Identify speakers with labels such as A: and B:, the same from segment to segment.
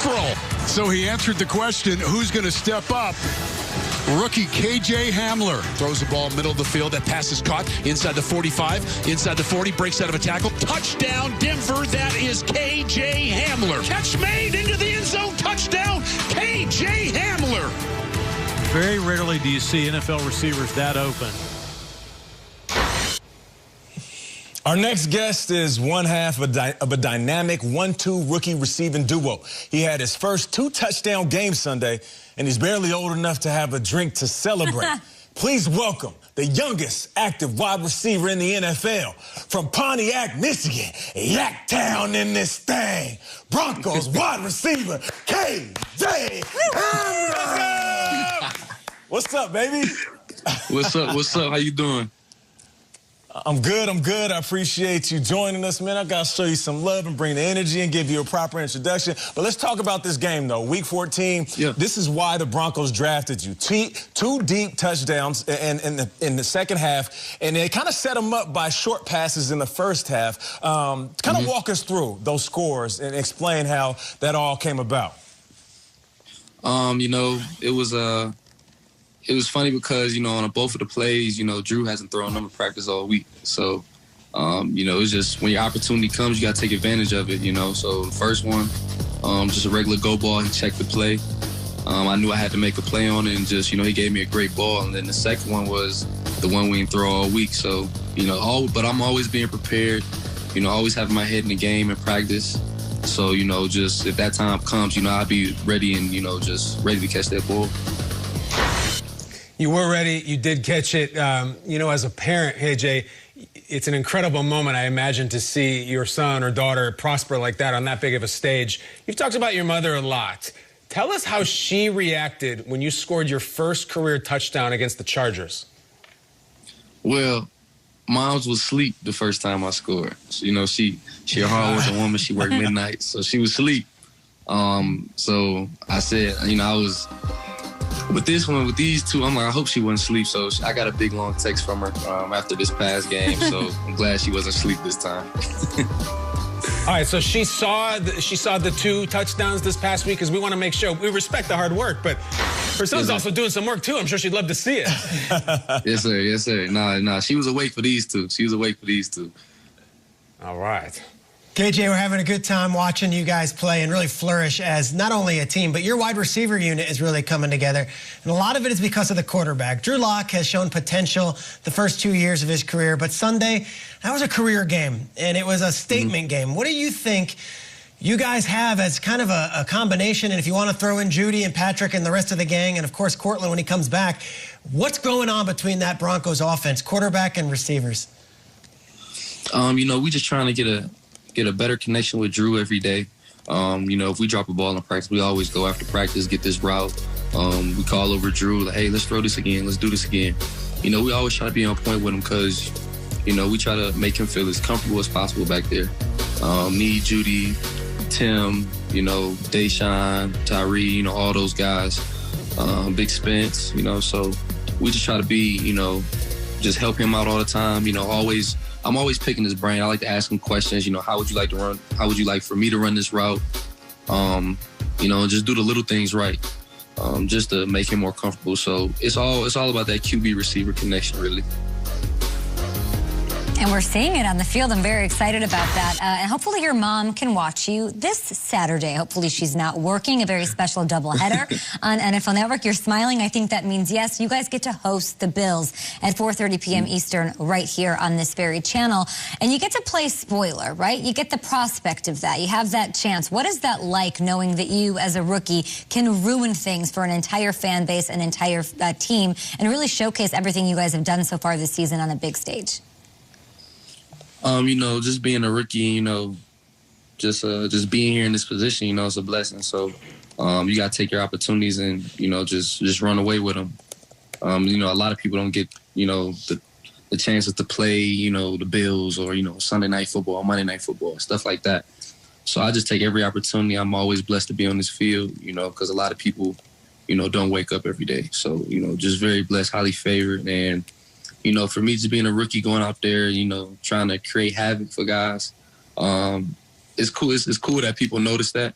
A: April. So he answered the question, who's going to step up? Rookie KJ Hamler throws the ball middle of the field. That pass is caught inside the 45, inside the 40, breaks out of a tackle. Touchdown, Denver. That is KJ Hamler. Catch made into the end zone. Touchdown, KJ Hamler.
B: Very rarely do you see NFL receivers that open.
C: Our next guest is one half of a dynamic 1-2 rookie receiving duo. He had his first 2-touchdown game Sunday, and he's barely old enough to have a drink to celebrate. Please welcome the youngest active wide receiver in the NFL from Pontiac, Michigan, Yaktown in this thing. Broncos wide receiver, KJ Hamler. What's up, baby?
D: What's up? What's up? How you doing?
C: I'm good. I appreciate you joining us, man. I got to show you some love and bring the energy and give you a proper introduction. But let's talk about this game, though. Week 14, This is why the Broncos drafted you. Two deep touchdowns in the second half, and they kind of set them up by short passes in the first half. Kind of walk us through those scores and explain how that all came about.
D: It was funny because, on both of the plays, Drew hasn't thrown them in practice all week. So, it's just when your opportunity comes, you got to take advantage of it, So the first one, just a regular go ball. He checked the play. I knew I had to make a play on it, and just, he gave me a great ball. And then the second one was the one we didn't throw all week. So, but I'm always being prepared, always having my head in the game in practice. So, just if that time comes, I'll be ready and, just ready to catch that ball.
E: You were ready. You did catch it. As a parent, KJ, it's an incredible moment, I imagine, to see your son or daughter prosper like that on that big of a stage. You've talked about your mother a lot. Tell us how she reacted when you scored your first career touchdown against the Chargers.
D: Well, Mom's was asleep the first time I scored. So, she a hard-working woman. She worked midnight, so she was asleep. So I said, I was... With this one, with these two, I'm like, I hope she wasn't asleep. So I got a big, long text from her after this past game. So I'm glad she wasn't asleep this time.
E: All right, so she saw the 2 touchdowns this past week, because we want to make sure we respect the hard work, but her son's also doing some work too. I'm sure she'd love to see it.
D: Yes, sir. Yes, sir. Nah. She was awake for these two.
E: All right.
F: KJ, we're having a good time watching you guys play and really flourish as not only a team, but your wide receiver unit is really coming together. And a lot of it is because of the quarterback. Drew Lock has shown potential the first 2 years of his career, but Sunday, that was a career game, and it was a statement game. What do you think you guys have as kind of a combination? And if you want to throw in Judy and Patrick and the rest of the gang, and of course Cortland when he comes back, what's going on between that Broncos offense, quarterback and receivers?
D: We just trying to get a better connection with Drew every day. If we drop a ball in practice, we always go after practice, get this route. We call over Drew, like, hey, let's throw this again. Let's do this again. We always try to be on point with him because, we try to make him feel as comfortable as possible back there. Me, Judy, Tim, Deshaun, Tyree, all those guys, Big Spence, so we just try to be, just help him out all the time, I'm always picking his brain. I like to ask him questions. How would you like to run? How would you like for me to run this route? And just do the little things right, just to make him more comfortable. So it's all about that QB receiver connection, really.
G: And we're seeing it on the field. I'm very excited about that. And hopefully your mom can watch you this Saturday. Hopefully she's not working, a very special doubleheader on NFL Network. You're smiling. I think that means yes. You guys get to host the Bills at 4:30 p.m. Eastern right here on this very channel. And you get to play spoiler, right? You get the prospect of that. You have that chance. What is that like, knowing that you, as a rookie, can ruin things for an entire fan base, an entire team, and really showcase everything you guys have done so far this season on a big stage?
D: Just being a rookie, just being here in this position, it's a blessing. So, you got to take your opportunities and, just run away with them. A lot of people don't get, the chances to play, the Bills or, Sunday night football, Monday night football, stuff like that. So I just take every opportunity. I'm always blessed to be on this field, because a lot of people, don't wake up every day. So, just very blessed, highly favored. And, for me, just being a rookie going out there, trying to create havoc for guys, it's cool. It's cool that people notice that,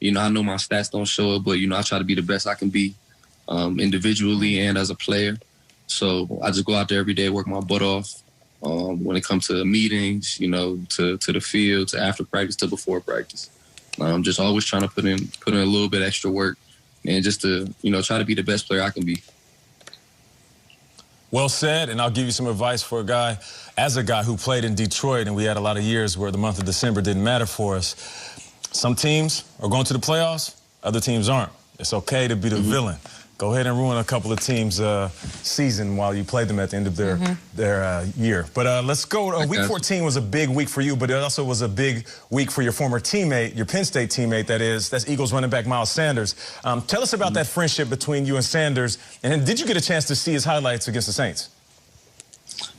D: I know my stats don't show it, but, I try to be the best I can be individually and as a player. So I just go out there every day, work my butt off. When it comes to meetings, to the field, to after practice, to before practice. Just always trying to put in a little bit extra work and just to, try to be the best player I can be.
C: Well said, and I'll give you some advice for a guy who played in Detroit, and we had a lot of years where the month of December didn't matter for us. Some teams are going to the playoffs, other teams aren't. It's okay to be the villain. Go ahead and ruin a couple of teams' season while you play them at the end of their year. But let's go. Week 14 was a big week for you, but it also was a big week for your former teammate, your Penn State teammate, that's Eagles running back Miles Sanders. Tell us about that friendship between you and Sanders, and did you get a chance to see his highlights against the Saints?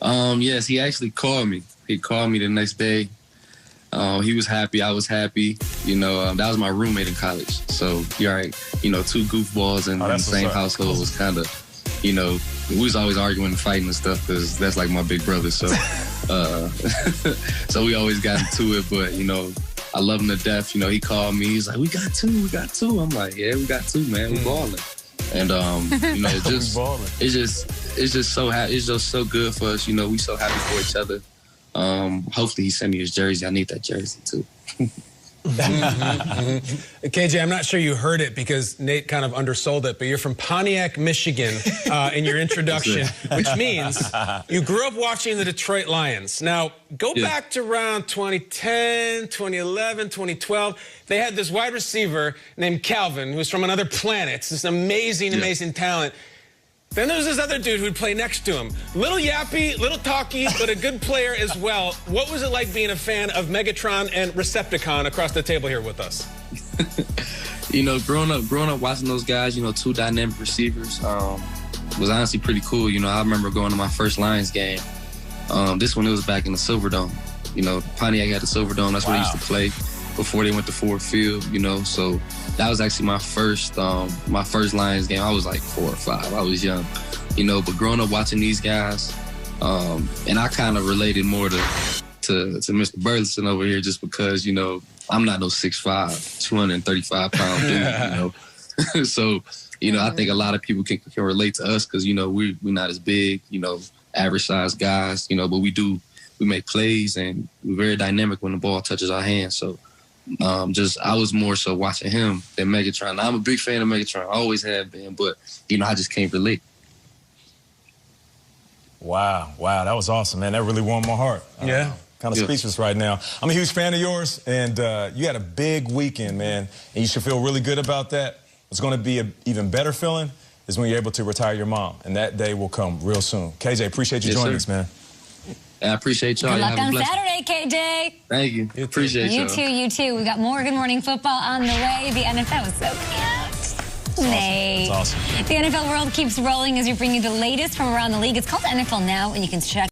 D: Yes, he actually called me. He called me the next day. He was happy. I was happy. That was my roommate in college. So, you're right. Two goofballs in the same household was kind of, we was always arguing and fighting and stuff because that's like my big brother. So, so we always got into it. But, I love him to death. He called me. He's like, we got two. I'm like, yeah, we got two, man. We're balling. And, it's just so good for us. We so happy for each other. Hopefully he sent me his jersey. I need that jersey too.
E: KJ, I'm not sure you heard it because Nate kind of undersold it, but you're from Pontiac, Michigan in your introduction, which means you grew up watching the Detroit Lions. Now, go back to around 2010, 2011, 2012. They had this wide receiver named Calvin, who's from another planet. It's this amazing talent. Then there was this other dude who'd play next to him. Little yappy, little talky, but a good player as well. What was it like being a fan of Megatron and Recepticon across the table here with us?
D: Growing up watching those guys, two dynamic receivers, was honestly pretty cool. I remember going to my first Lions game. This one, it was back in the Silverdome. Pontiac had the Silverdome. That's where they used to play before they went to Ford Field, So that was actually my first Lions game. I was like 4 or 5. I was young, But growing up watching these guys, and I kind of related more to Mr. Burleson over here just because, I'm not no 6'5", 235-pound dude, So, I think a lot of people can relate to us because, we're not as big, average-sized guys, but we make plays and we're very dynamic when the ball touches our hands. So, I was more so watching him than Megatron. Now, I'm a big fan of Megatron. I always have been, but, I just can't relate.
C: Wow, that was awesome, man. That really warmed my heart.
E: Yeah.
C: Kind of speechless right now. I'm a huge fan of yours, and you had a big weekend, man, and you should feel really good about that. What's going to be an even better feeling is when you're able to retire your mom, and that day will come real soon. KJ, appreciate you joining us, man.
D: I appreciate y'all.
G: Good luck on Saturday, KJ.
D: Thank you. Appreciate y'all.
G: You too. We got more Good Morning Football on the way. The NFL was so cute. Nate.
C: That's awesome.
G: The NFL world keeps rolling as we bring you the latest from around the league. It's called NFL Now, and you can check